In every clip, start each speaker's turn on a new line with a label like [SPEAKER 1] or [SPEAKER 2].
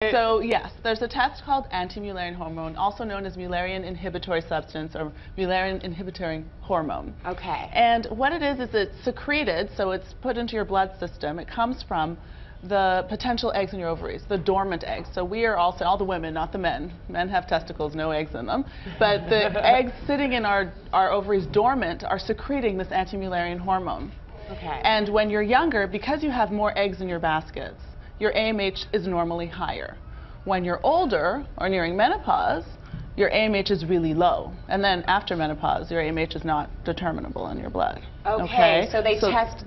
[SPEAKER 1] So yes, there's a test called anti-Mullerian hormone, also known as Mullerian inhibitory substance or Mullerian inhibitory hormone.
[SPEAKER 2] Okay.
[SPEAKER 1] And what it is it's secreted, so it's put into your blood system. It comes from the potential eggs in your ovaries, the dormant eggs. So we are also, all the women, not the men. Men have testicles, no eggs in them. But the eggs sitting in our ovaries dormant are secreting this anti-Mullerian hormone.
[SPEAKER 2] Okay.
[SPEAKER 1] And when you're younger, because you have more eggs in your baskets, your AMH is normally higher. When you're older or nearing menopause, your AMH is really low. And then after menopause, your AMH is not determinable in your blood.
[SPEAKER 2] Okay. So they test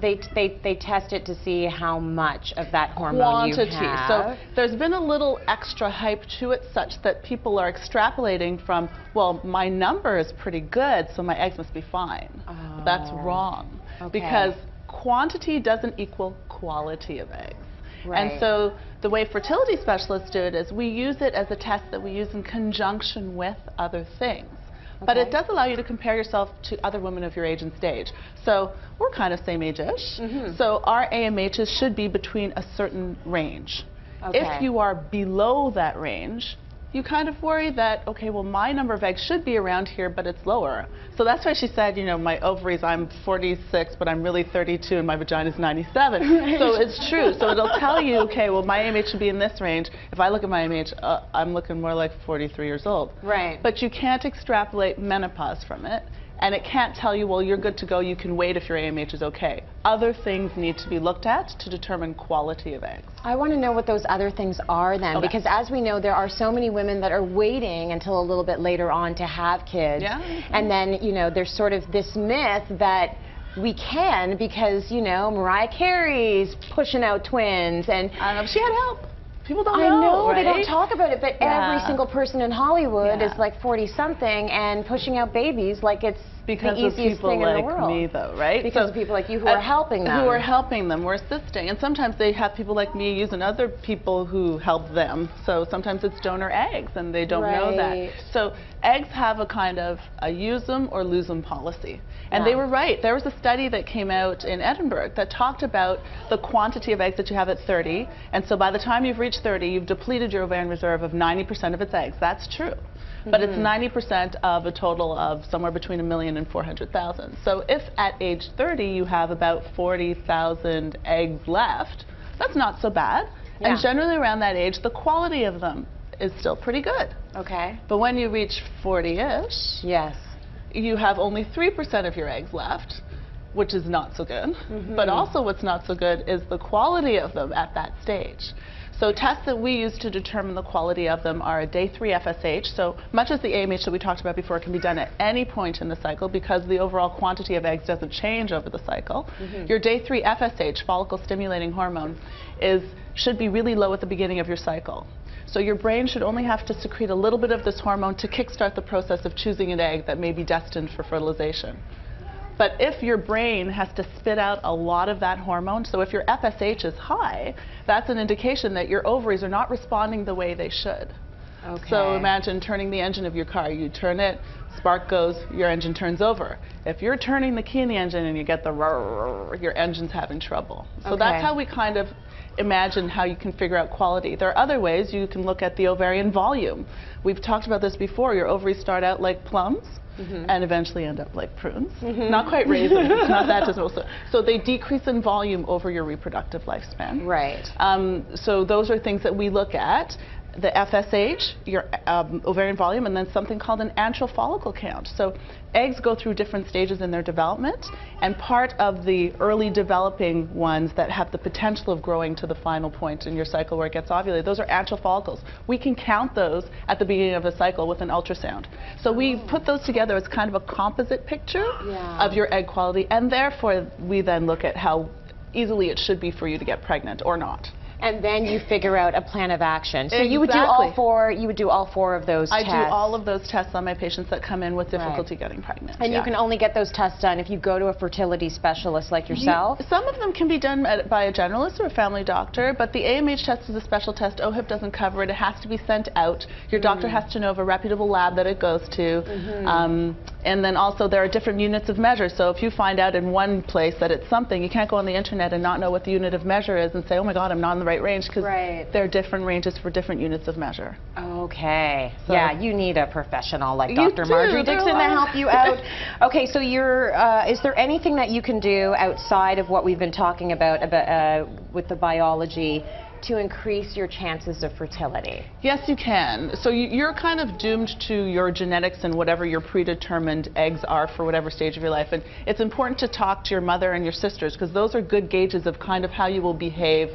[SPEAKER 2] it to see how much of that hormone you have.
[SPEAKER 1] So there's been a little extra hype to it such that people are extrapolating from, well, my number is pretty good, so my eggs must be fine.
[SPEAKER 2] Oh.
[SPEAKER 1] That's wrong.
[SPEAKER 2] Okay.
[SPEAKER 1] Because quantity doesn't equal quality of eggs.
[SPEAKER 2] Right.
[SPEAKER 1] And so the way fertility specialists do it is we use it as a test that we use in conjunction with other things. Okay. But it does allow you to compare yourself to other women of your age and stage. So we're kind of same age-ish. Mm-hmm. So our AMHs should be between a certain range. Okay. If you are below that range, you kind of worry that, okay, well, my number of eggs should be around here, but it's lower. So that's why she said, you know, my ovaries, I'm 46, but I'm really 32, and my vagina is 97. Right. So it's true. So it'll tell you, okay, well, my AMH should be in this range. If I look at my AMH, I'm looking more like 43 years old.
[SPEAKER 2] Right.
[SPEAKER 1] But you can't extrapolate menopause from it. And it can't tell you, well, you're good to go, you can wait if your AMH is okay. Other things need to be looked at to determine quality of eggs.
[SPEAKER 2] I want to know what those other things are then, okay. Because as we know, there are so many women that are waiting until a little bit later on to have kids. Yeah. And then, you know, there's sort of this myth that we can because, you know, Mariah Carey's pushing out twins and
[SPEAKER 1] I don't know, she had help. People don't know,
[SPEAKER 2] I know,
[SPEAKER 1] right?
[SPEAKER 2] They don't talk about it, but
[SPEAKER 1] yeah.
[SPEAKER 2] every single person in Hollywood is like 40-something and pushing out babies like it's
[SPEAKER 1] because
[SPEAKER 2] the easiest thing in the world.
[SPEAKER 1] Me, though, right?
[SPEAKER 2] Because of people like you who are helping them.
[SPEAKER 1] Who are helping them, we're assisting. And sometimes they have people like me using other people who help them. So sometimes it's donor eggs, and they don't know that. So eggs have a kind of a use them or lose them policy. And they were right. There was a study that came out in Edinburgh that talked about the quantity of eggs that you have at 30. And so by the time you've reached 30, you've depleted your ovarian reserve of 90% of its eggs. That's true. But it's 90% of a total of somewhere between 1 million and 400,000. So if at age 30 you have about 40,000 eggs left, that's not so bad. Yeah. And generally around that age, the quality of them is still pretty good.
[SPEAKER 2] Okay.
[SPEAKER 1] But when you reach 40-ish,
[SPEAKER 2] yes,
[SPEAKER 1] you have only 3% of your eggs left, which is not so good. But also what's not so good is the quality of them at that stage. So tests that we use to determine the quality of them are a day 3 FSH. So much as the AMH that we talked about before can be done at any point in the cycle because the overall quantity of eggs doesn't change over the cycle. Your day 3 FSH, follicle stimulating hormone, should be really low at the beginning of your cycle. So your brain should only have to secrete a little bit of this hormone to kickstart the process of choosing an egg that may be destined for fertilization. But if your brain has to spit out a lot of that hormone, so if your FSH is high, that's an indication that your ovaries are not responding the way they should. Okay. So imagine turning the engine of your car. You turn it, spark goes, your engine turns over. If you're turning the key in the engine and you get the roar, your engine's having trouble. So that's how we kind of imagine how you can figure out quality. There are other ways. You can look at the ovarian volume. We've talked about this before. Your ovaries start out like plums. And eventually end up like prunes. Not quite raisins, it's not that dismal. So they decrease in volume over your reproductive lifespan.
[SPEAKER 2] Right.
[SPEAKER 1] So those are things that we look at. The FSH, your ovarian volume, and then something called an antral follicle count. So eggs go through different stages in their development, and part of the early developing ones that have the potential of growing to the final point in your cycle where it gets ovulated, those are antral follicles. We can count those at the beginning of a cycle with an ultrasound. So we put those together as kind of a composite picture of your egg quality, and therefore we then look at how easily it should be for you to get pregnant or not.
[SPEAKER 2] And then you figure out a plan of action. So you would do all four. You would do all 4 of those tests.
[SPEAKER 1] I do all of those tests on my patients that come in with difficulty getting pregnant.
[SPEAKER 2] And you can only get those tests done if you go to a fertility specialist like yourself.
[SPEAKER 1] Some of them can be done by a generalist or a family doctor, but the AMH test is a special test. OHIP doesn't cover it. It has to be sent out. Your doctor has to know of a reputable lab that it goes to. And then also there are different units of measure. So if you find out in one place that it's something, you can't go on the internet and not know what the unit of measure is and say, oh my God, I'm not on the right right range because they're different ranges for different units of measure.
[SPEAKER 2] Okay. So yeah, you need a professional like Dr. Marjorie Dixon to help you out. Okay, so is there anything that you can do outside of what we've been talking about with the biology to increase your chances of fertility?
[SPEAKER 1] Yes, you can. So you're kind of doomed to your genetics and whatever your predetermined eggs are for whatever stage of your life. And it's important to talk to your mother and your sisters because those are good gauges of kind of how you will behave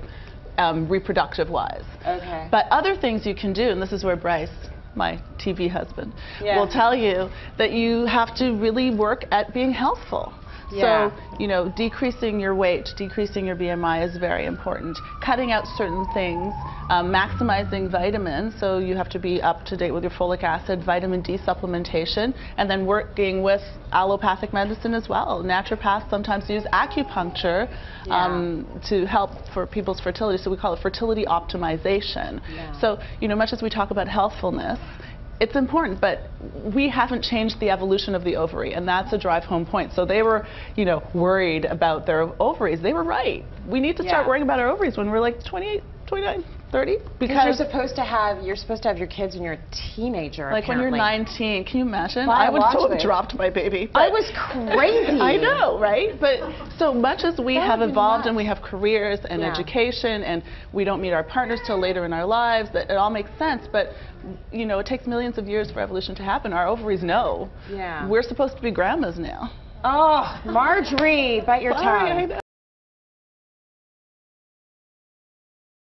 [SPEAKER 1] reproductive-wise. Okay. But other things you can do, and this is where Bryce, my TV husband, will tell you that you have to really work at being healthful. So, you know, decreasing your weight, decreasing your BMI is very important. Cutting out certain things, maximizing vitamins, so you have to be up to date with your folic acid, vitamin D supplementation, and then working with allopathic medicine as well. Naturopaths sometimes use acupuncture to help for people's fertility, so we call it fertility optimization. So, you know, much as we talk about healthfulness, it's important, but we haven't changed the evolution of the ovary, and that's a drive home point. So they were, you know, worried about their ovaries. They were right. We need to start worrying about our ovaries when we're like 28, 29, 30. Because
[SPEAKER 2] you're supposed to have your kids when you're a teenager.
[SPEAKER 1] Like
[SPEAKER 2] apparently.
[SPEAKER 1] when you're 19, can you imagine? I would have dropped my baby.
[SPEAKER 2] I was crazy.
[SPEAKER 1] I know, right? But so much as we have evolved and we have careers and education and we don't meet our partners till later in our lives, that it all makes sense. But you know, it takes millions of years for evolution to happen. Our ovaries know. We're supposed to be grandmas now.
[SPEAKER 2] Oh, Marjorie, bite your tongue.